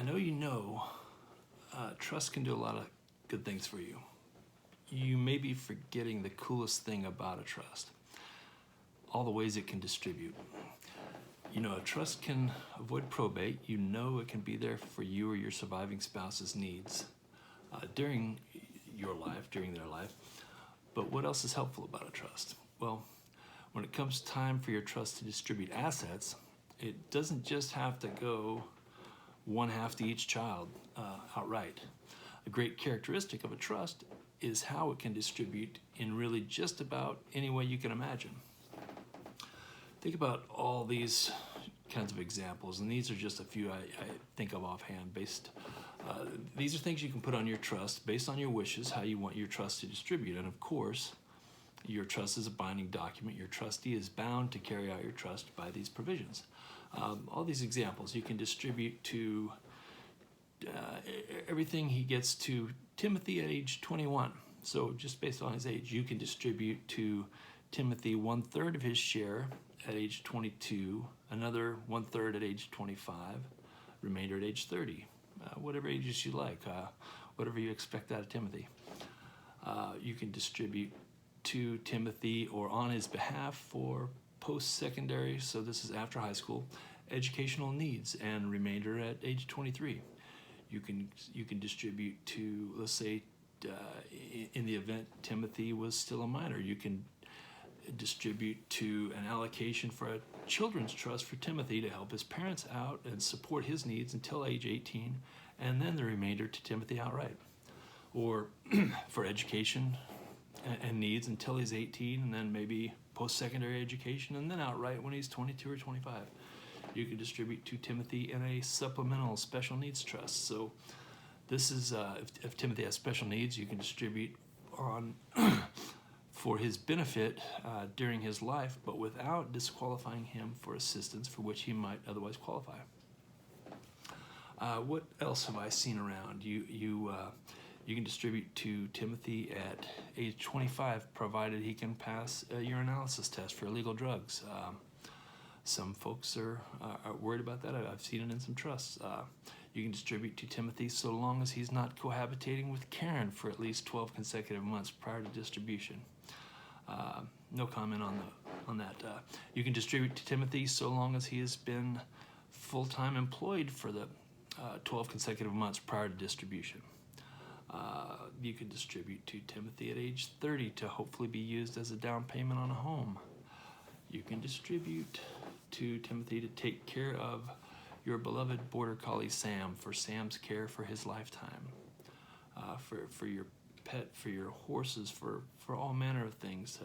I know you know trust can do a lot of good things for you. You may be forgetting the coolest thing about a trust, all the ways it can distribute. You know, a trust can avoid probate. You know it can be there for you or your surviving spouse's needs during your life, during their life. But what else is helpful about a trust? Well, when it comes time for your trust to distribute assets, it doesn't just have to go one half to each child outright. A great characteristic of a trust is how it can distribute in really just about any way you can imagine. Think about all these kinds of examples, and these are just a few I think of offhand. These are things you can put on your trust based on your wishes, how you want your trust to distribute. And of course, your trust is a binding document. Your trustee is bound to carry out your trust by these provisions. All these examples, you can distribute to everything he gets to Timothy at age 21. So just based on his age, you can distribute to Timothy 1/3 of his share at age 22, another 1/3 at age 25, remainder at age 30, whatever ages you like, whatever you expect out of Timothy. You can distribute to Timothy or on his behalf for post-secondary, so this is after high school, educational needs, and remainder at age 23. You can distribute to, let's say, in the event Timothy was still a minor, you can distribute to an allocation for a children's trust for Timothy to help his parents out and support his needs until age 18, and then the remainder to Timothy outright. Or for education and needs until he's 18, and then maybe post-secondary education, and then outright when he's 22 or 25. You can distribute to Timothy in a supplemental special needs trust. So this is, if Timothy has special needs, you can distribute on for his benefit during his life, but without disqualifying him for assistance for which he might otherwise qualify. What else have I seen around? You can distribute to Timothy at age 25, provided he can pass a urinalysis test for illegal drugs. Some folks are worried about that. I've seen it in some trusts. You can distribute to Timothy so long as he's not cohabitating with Karen for at least 12 consecutive months prior to distribution. No comment on that. You can distribute to Timothy so long as he has been full-time employed for the 12 consecutive months prior to distribution. You can distribute to Timothy at age 30 to hopefully be used as a down payment on a home. You can distribute to Timothy to take care of your beloved border collie Sam, for Sam's care for his lifetime, for your pet, for your horses, for all manner of things,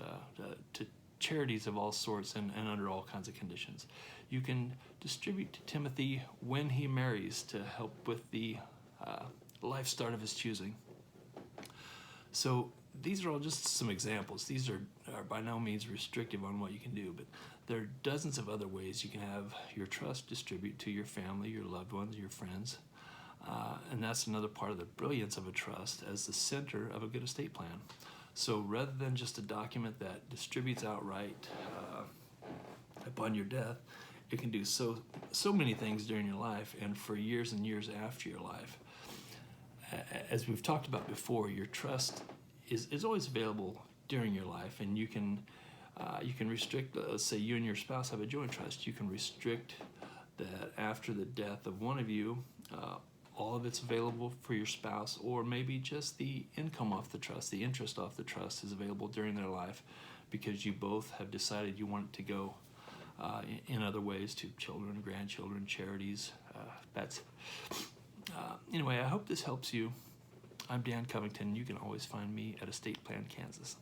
to charities of all sorts and under all kinds of conditions. You can distribute to Timothy when he marries to help with the life start of his choosing. So these are all just some examples. These are by no means restrictive on what you can do, but there are dozens of other ways you can have your trust distribute to your family, your loved ones, your friends. And that's another part of the brilliance of a trust as the center of a good estate plan. So rather than just a document that distributes outright upon your death, it can do so many things during your life and for years and years after your life. As we've talked about before, your trust is always available during your life, and you can restrict, let's say you and your spouse have a joint trust, you can restrict that after the death of one of you, all of it's available for your spouse, or maybe just the income off the trust, the interest off the trust is available during their life because you both have decided you want it to go in other ways to children, grandchildren, charities, pets. Anyway, I hope this helps you. I'm Dan Covington. You can always find me at Estate Plan Kansas.